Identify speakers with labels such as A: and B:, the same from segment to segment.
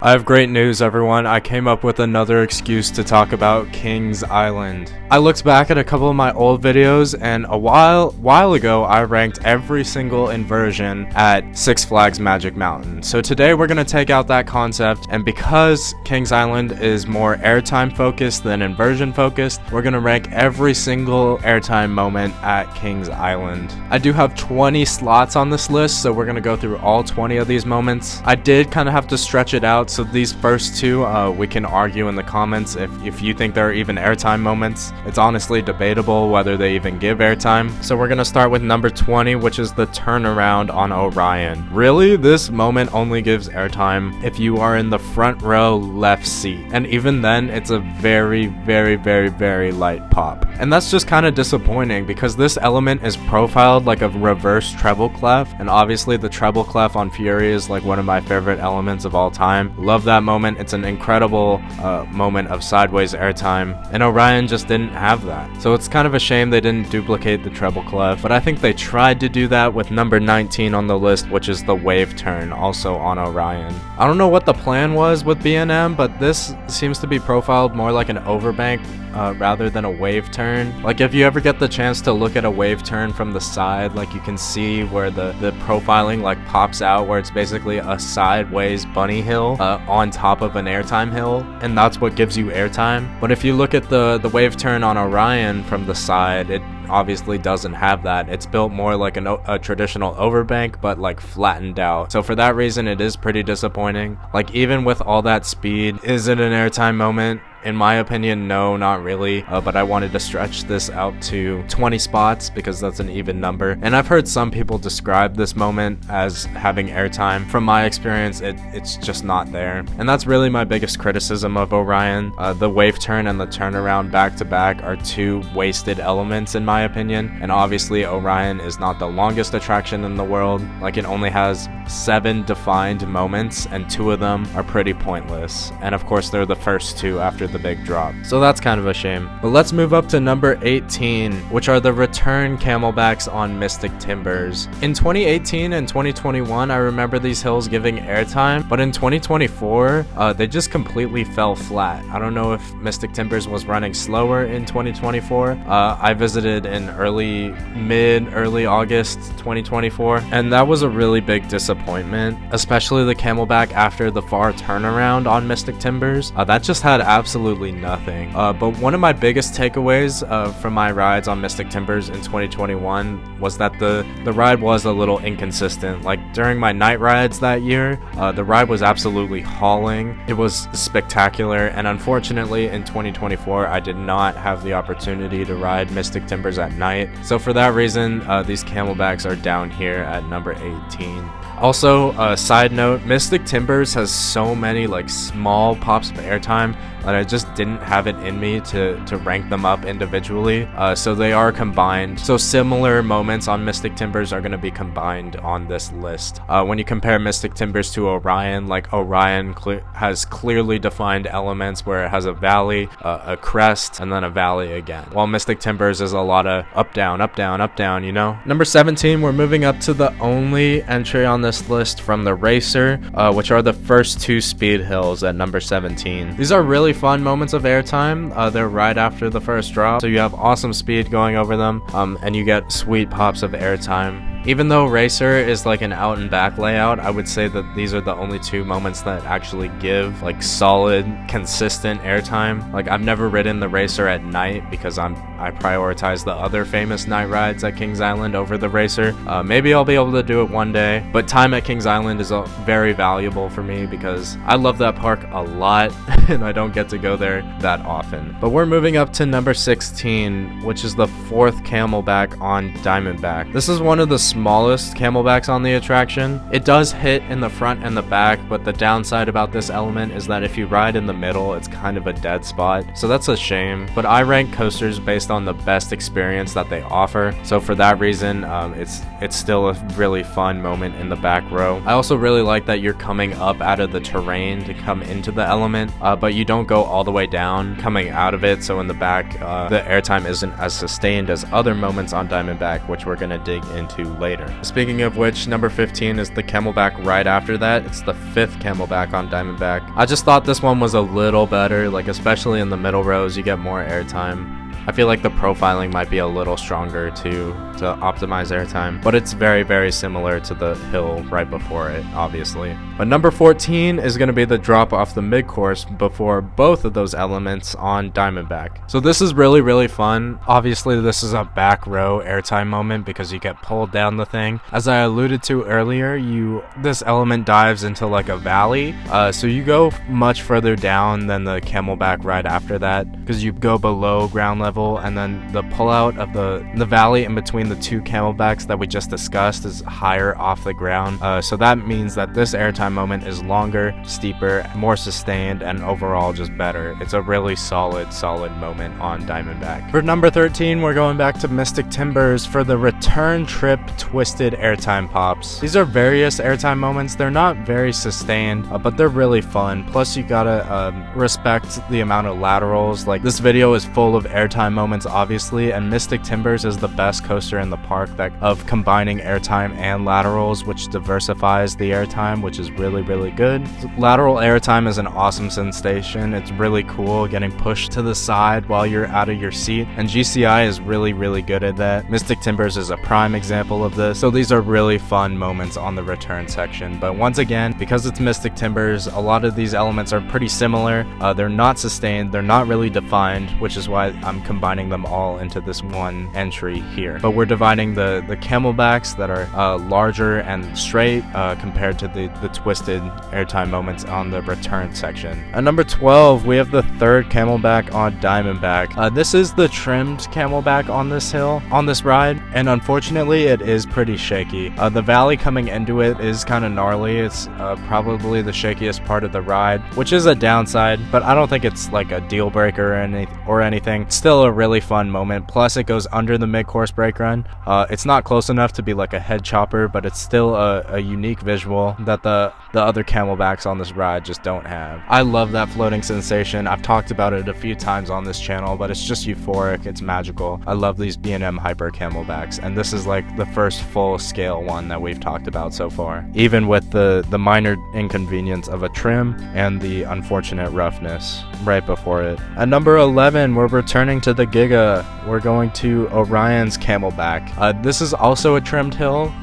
A: I have great news, everyone. I came up with another excuse to talk about Kings Island. I looked back at a couple of my old videos, and a while ago I ranked every single inversion at Six Flags Magic Mountain. So today we're going to take out that concept, and because Kings Island is more airtime focused than inversion focused, we're going to rank every single airtime moment at Kings Island. I do have 20 slots on this list, so we're going to go through all 20 of these moments. I did kind of have to stretch it out, so these first two we can argue in the comments if you think they're even airtime moments. It's honestly debatable whether they even give airtime. So we're gonna start with number 20, which is the turnaround on Orion. Really, this moment only gives airtime if you are in the front row left seat, and even then it's a very light pop. And that's just kind of disappointing because this element is profiled like a reverse treble clef, and obviously the treble clef on Fury is like one of my favorite elements of all time. Love that moment. It's an incredible moment of sideways airtime, and Orion just didn't have that. So it's kind of a shame they didn't duplicate the treble clef, but I think they tried to do that with number 19 on the list, which is the wave turn, also on Orion. I don't know what the plan was with B&M, but this seems to be profiled more like an overbank rather than a wave turn. Like if you ever get the chance to look at a wave turn from the side, like you can see where the profiling like pops out, where it's basically a sideways bunny hill on top of an airtime hill, and that's what gives you airtime. But if you look at the wave turn on Orion from the side, it obviously doesn't have that. It's built more like a traditional overbank, but like flattened out. So for that reason, it is pretty disappointing. Like even with all that speed, is it an airtime moment? In my opinion, no, not really, but I wanted to stretch this out to 20 spots because that's an even number. And I've heard some people describe this moment as having airtime. From my experience, it's just not there. And that's really my biggest criticism of Orion. The wave turn and the turnaround back to back are two wasted elements in my opinion. And obviously Orion is not the longest attraction in the world. Like it only has 7 defined moments, and 2 of them are pretty pointless. And of course they're the first 2 after the big drop. So that's kind of a shame. But let's move up to number 18, which are the return camelbacks on Mystic Timbers. In 2018 and 2021, I remember these hills giving airtime, but in 2024, they just completely fell flat. I don't know if Mystic Timbers was running slower in 2024. I visited in early August 2024, and that was a really big disappointment, especially the camelback after the far turnaround on Mystic Timbers. That just had absolutely nothing. But one of my biggest takeaways from my rides on Mystic Timbers in 2021 was that the ride was a little inconsistent. Like during my night rides that year, the ride was absolutely hauling. It was spectacular, and unfortunately in 2024 I did not have the opportunity to ride Mystic Timbers at night. So for that reason, these camelbacks are down here at number 18. Also, side note, Mystic Timbers has so many like small pops of airtime that I just didn't have it in me to rank them up individually. So they are combined. So similar moments on Mystic Timbers are going to be combined on this list. When you compare Mystic Timbers to Orion, like Orion has clearly defined elements where it has a valley, a crest, and then a valley again. While Mystic Timbers is a lot of up, down, up, down, up, down, you know? Number 17, we're moving up to the only entry on this list from the Racer, which are the first 2 speed hills at number 17. These are really fun moments of airtime. They're right after the first drop, so you have awesome speed going over them, and you get sweet pops of airtime. Even though Racer is like an out and back layout, I would say that these are the only 2 moments that actually give like solid, consistent airtime. Like I've never ridden the Racer at night because I prioritize the other famous night rides at Kings Island over the Racer. Maybe I'll be able to do it one day, but time at Kings Island is very valuable for me because I love that park a lot and I don't get to go there that often. But we're moving up to number 16, which is the 4th camelback on Diamondback. This is one of the smallest camelbacks on the attraction. It does hit in the front and the back, but the downside about this element is that if you ride in the middle, it's kind of a dead spot. So that's a shame, but I rank coasters based on the best experience that they offer. So for that reason, it's still a really fun moment in the back row. I also really like that you're coming up out of the terrain to come into the element, but you don't go all the way down coming out of it. So in the back, the airtime isn't as sustained as other moments on Diamondback, which we're going to dig into later. Speaking of which, number 15 is the camelback right after that. It's the 5th camelback on Diamondback. I just thought this one was a little better, like especially in the middle rows, you get more airtime. I feel like the profiling might be a little stronger to optimize airtime, but it's very, very similar to the hill right before it, obviously. But number 14 is going to be the drop off the mid-course before both of those elements on Diamondback. So this is really, really fun. Obviously, this is a back row airtime moment because you get pulled down the thing. As I alluded to earlier, this element dives into like a valley, so you go much further down than the camelback right after that because you go below ground level, and then the pullout of the valley in between the two camelbacks that we just discussed is higher off the ground. So that means that this airtime moment is longer, steeper, more sustained, and overall just better. It's a really solid moment on Diamondback. For number 13, we're going back to Mystic Timbers for the return trip twisted airtime pops. These are various airtime moments. They're not very sustained, but they're really fun. Plus, you gotta respect the amount of laterals. Like, this video is full of airtime moments, obviously, and Mystic Timbers is the best coaster in the park of combining airtime and laterals, which diversifies the airtime, which is really, really good. Lateral airtime is an awesome sensation. It's really cool getting pushed to the side while you're out of your seat, and GCI is really, really good at that. Mystic Timbers is a prime example of this. So these are really fun moments on the return section. But once again, because it's Mystic Timbers, a lot of these elements are pretty similar. They're not sustained, they're not really defined, which is why I'm combining them all into this one entry here. But we're dividing the camelbacks that are larger and straight compared to the twisted airtime moments on the return section. At number 12, we have the 3rd camelback on Diamondback. This is the trimmed camelback on this hill, on this ride, and unfortunately it is pretty shaky. The valley coming into it is kind of gnarly. It's probably the shakiest part of the ride, which is a downside, but I don't think it's like a deal breaker or anything. It's still a really fun moment. Plus, it goes under the mid-course brake run. It's not close enough to be like a head chopper, but it's still a unique visual that the other camelbacks on this ride just don't have. I love that floating sensation. I've talked about it a few times on this channel, but it's just euphoric. It's magical. I love these B&M Hyper camelbacks, and this is like the first full-scale one that we've talked about so far, even with the minor inconvenience of a trim and the unfortunate roughness right before it. At number 11, we're returning to the Giga. We're going to Orion's camelback. This is also a trimmed hill.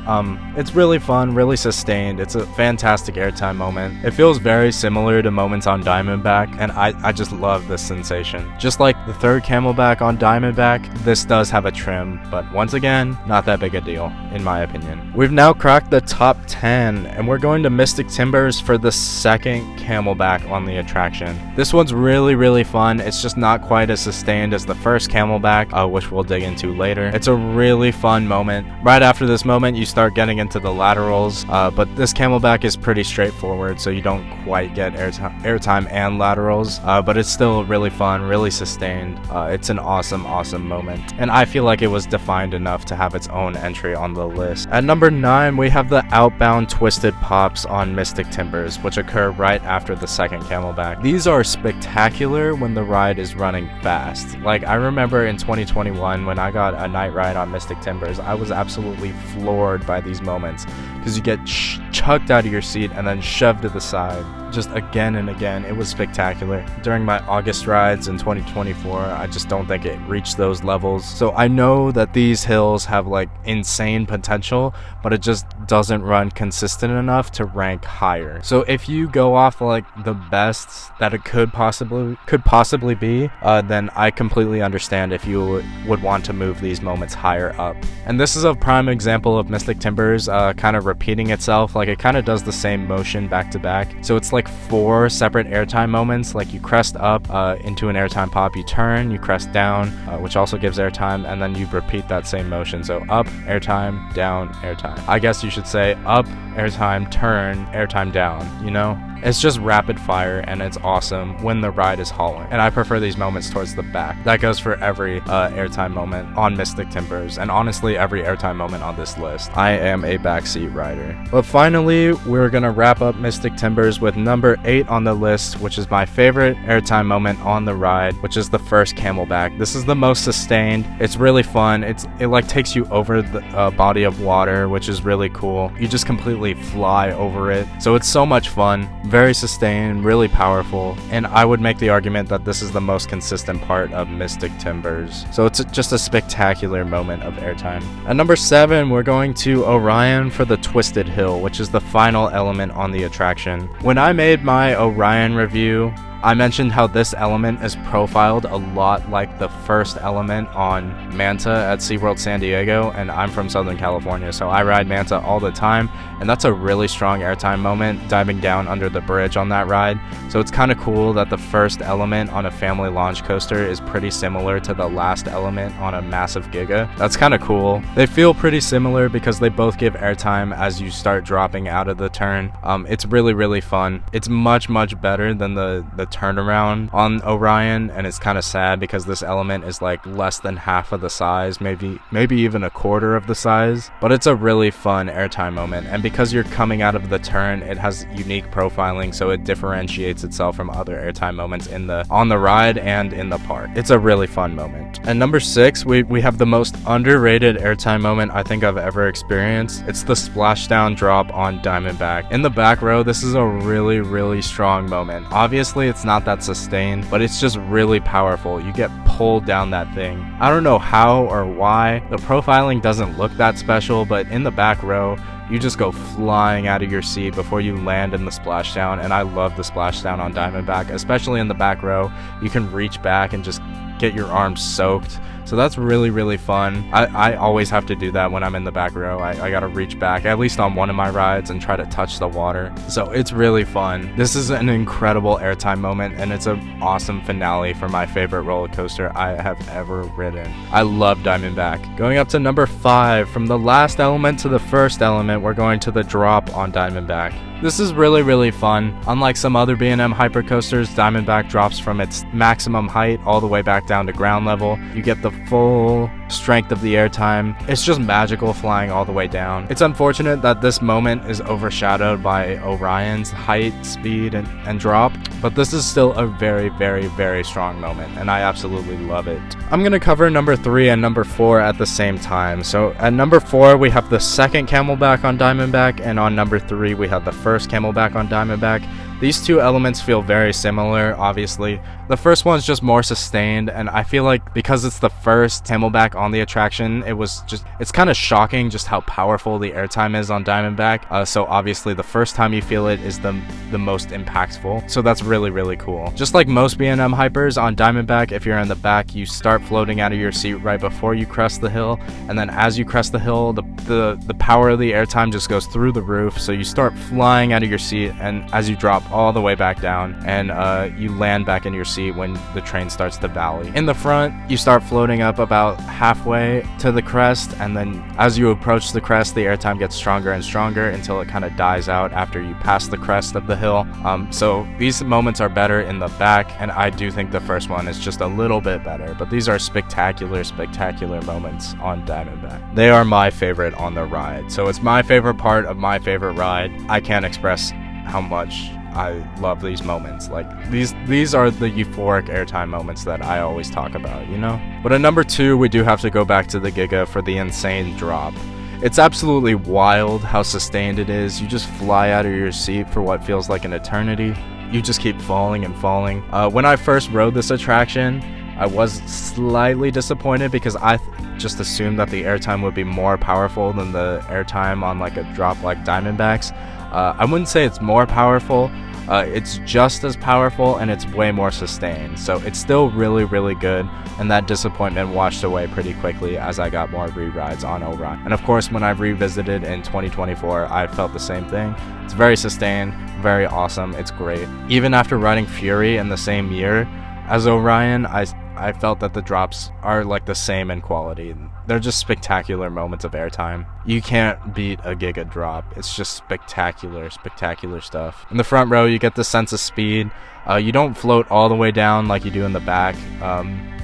A: It's really fun, really sustained. It's a fantastic airtime moment. It feels very similar to moments on Diamondback, and I just love this sensation. Just like the 3rd camelback on Diamondback, this does have a trim, but once again, not that big a deal, in my opinion. We've now cracked the top 10, and we're going to Mystic Timbers for the 2nd camelback on the attraction. This one's really, really fun. It's just not quite as sustained as the 1st camelback, which we'll dig into later. It's a really fun moment. Right after this moment, you start getting into the laterals, but this camelback is pretty straightforward, so you don't quite get airtime and laterals, but it's still really fun, really sustained. It's an awesome moment, and I feel like it was defined enough to have its own entry on the list. At number 9, we have the outbound twisted pops on Mystic Timbers, which occur right after the 2nd camelback. These are spectacular when the ride is running fast. Like, I remember in 2021 when I got a night ride on Mystic Timbers, I was absolutely floored by these moments because you get chucked out of your seat and then shoved to the side. Just again and again, it was spectacular. During my August rides in 2024, I just don't think it reached those levels. So I know that these hills have like insane potential, but it just doesn't run consistent enough to rank higher. So if you go off like the best that it could possibly be, then I completely understand if you would want to move these moments higher up. And this is a prime example of Mystic Timbers kind of repeating itself. Like, it kind of does the same motion back to back. So it's like 4 separate airtime moments. Like, you crest up into an airtime pop, you turn, you crest down, which also gives airtime, and then you repeat that same motion. So up, airtime, down, airtime. I guess you should say up, airtime, turn, airtime down, you know? It's just rapid fire, and it's awesome when the ride is hauling. And I prefer prefer these moments towards the back. That goes for every airtime moment on Mystic Timbers, and honestly every airtime moment on this list. I am a backseat rider. But finally, we're gonna wrap up Mystic Timbers with number 8 on the list, which is my favorite airtime moment on the ride, which is the first camelback. This is the most sustained. It's really fun. It like takes you over the body of water, which is really cool. You just completely fly over it. So it's so much fun, very sustained, really powerful, and I would make the argument that this is the most consistent part of Mystic Timbers. So it's just a spectacular moment of airtime. At number 7, we're going to Orion for the Twisted Hill, which is the final element on the attraction. When I made my Orion review, I mentioned how this element is profiled a lot like the first element on Manta at SeaWorld San Diego, and I'm from Southern California, so I ride Manta all the time, and that's a really strong airtime moment, diving down under the bridge on that ride. So it's kind of cool that the first element on a family launch coaster is pretty similar to the last element on a massive Giga. That's kind of cool. They feel pretty similar because they both give airtime as you start dropping out of the turn. It's really, really fun. It's much, much better than the turnaround on Orion, and it's kind of sad because this element is like less than half of the size, maybe even a quarter of the size, but it's a really fun airtime moment, and because you're coming out of the turn, it has unique profiling, so it differentiates itself from other airtime moments on the ride and in the park. It's a really fun moment. And number 6, we have the most underrated airtime moment I think I've ever experienced. It's the splashdown drop on Diamondback. In the back row, this is a really, really strong moment. Obviously, it's not that sustained, but it's just really powerful. You get pulled down that thing. I don't know how or why. The profiling doesn't look that special, but in the back row, you just go flying out of your seat before you land in the splashdown, and I love the splashdown on Diamondback, especially in the back row. You can reach back and just get your arms soaked. So that's really, really fun. I always have to do that when I'm in the back row. I gotta reach back, at least on one of my rides, and try to touch the water. So it's really fun. This is an incredible airtime moment, and it's an awesome finale for my favorite roller coaster I have ever ridden. I love Diamondback. Going up to number 5, from the last element to the first element, we're going to the drop on Diamondback. This is really, really fun. Unlike some other B&M hypercoasters, Diamondback drops from its maximum height all the way back down to ground level. You get the full strength of the airtime. It's just magical flying all the way down. It's unfortunate that this moment is overshadowed by Orion's height, speed, and drop, but this is still a very, very, very strong moment, and I absolutely love it. I'm gonna cover number 3 and number 4 at the same time. So at number 4, we have the second camelback on Diamondback, and on number 3, we have the first camelback on Diamondback. These two elements feel very similar, obviously. The first one's just more sustained, and I feel like because it's the first camelback on the attraction, it's kind of shocking just how powerful the airtime is on Diamondback. So obviously the first time you feel it is the most impactful. So that's really, really cool. Just like most B&M hypers on Diamondback, if you're in the back, you start floating out of your seat right before you crest the hill, and then as you crest the hill, the power of the airtime just goes through the roof, so you start flying out of your seat, and as you drop all the way back down, and you land back in your seat when the train starts to valley. In the front, you start floating up about halfway to the crest, and then as you approach the crest, the airtime gets stronger and stronger until it kind of dies out after you pass the crest of the hill. So these moments are better in the back, and I do think the first one is just a little bit better, but these are spectacular, spectacular moments on Diamondback. They are my favorite on the ride, so it's my favorite part of my favorite ride. I can't express how much I love these moments. Like these are the euphoric airtime moments that I always talk about, you know? But at number 2, we do have to go back to the Giga for the insane drop. It's absolutely wild how sustained it is. You just fly out of your seat for what feels like an eternity. You just keep falling and falling. When I first rode this attraction, I was slightly disappointed because I just assumed that the airtime would be more powerful than the airtime on like a drop like Diamondback's. I wouldn't say it's more powerful. It's just as powerful, and it's way more sustained. So it's still really, really good, and that disappointment washed away pretty quickly as I got more re-rides on Orion. And of course, when I've revisited in 2024, I felt the same thing. It's very sustained, very awesome, it's great. Even after riding Fury in the same year, As Orion, I felt that the drops are like the same in quality. They're just spectacular moments of airtime. You can't beat a Giga drop. It's just spectacular stuff. In the front row, you get the sense of speed. You don't float all the way down like you do in the back,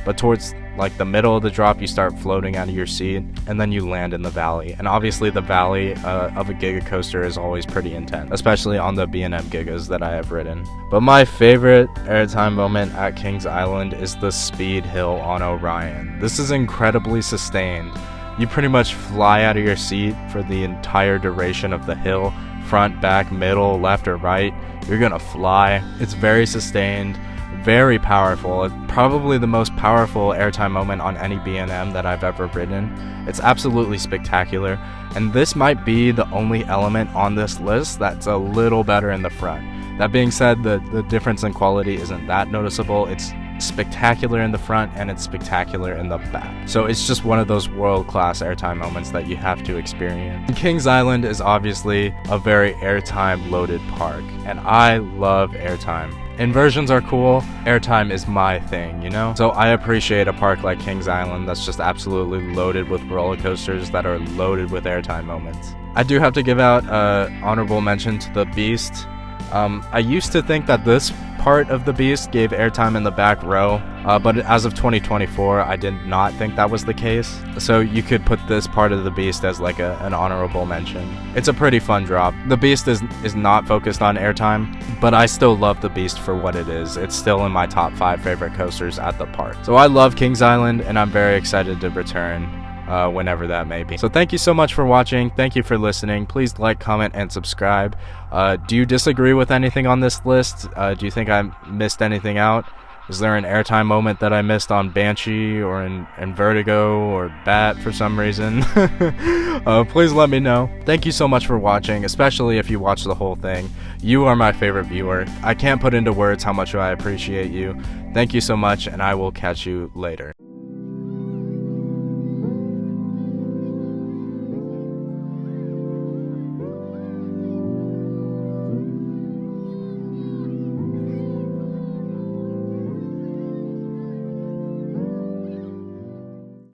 A: but towards like the middle of the drop, you start floating out of your seat, and then you land in the valley. And obviously the valley of a Giga coaster is always pretty intense, especially on the B&M Gigas that I have ridden. But my favorite airtime moment at Kings Island is the speed hill on Orion. This is incredibly sustained. You pretty much fly out of your seat for the entire duration of the hill, front, back, middle, left, or right. You're gonna fly. It's very sustained, very powerful. Probably the most powerful airtime moment on any B&M that I've ever ridden. It's absolutely spectacular, and this might be the only element on this list that's a little better in the front. That being said, the difference in quality isn't that noticeable. It's spectacular in the front and it's spectacular in the back. So it's just one of those world-class airtime moments that you have to experience. Kings Island is obviously a very airtime loaded park, and I love airtime. Inversions are cool, airtime is my thing, you know? So I appreciate a park like Kings Island that's just absolutely loaded with roller coasters that are loaded with airtime moments. I do have to give out an honorable mention to the Beast. I used to think that this part of the Beast gave airtime in the back row, but as of 2024, I did not think that was the case. So you could put this part of the Beast as like an honorable mention. It's a pretty fun drop. The Beast is not focused on airtime, but I still love the Beast for what it is. It's still in my top 5 favorite coasters at the park. So I love Kings Island, and I'm very excited to return whenever that may be. So thank you so much for watching. Thank you for listening. Please like, comment, and subscribe. Do you disagree with anything on this list? Do you think I missed anything out? Is there an airtime moment that I missed on Banshee or in Vertigo or Bat for some reason? Please let me know. Thank you so much for watching, especially if you watch the whole thing. You are my favorite viewer. I can't put into words how much I appreciate you. Thank you so much, and I will catch you later.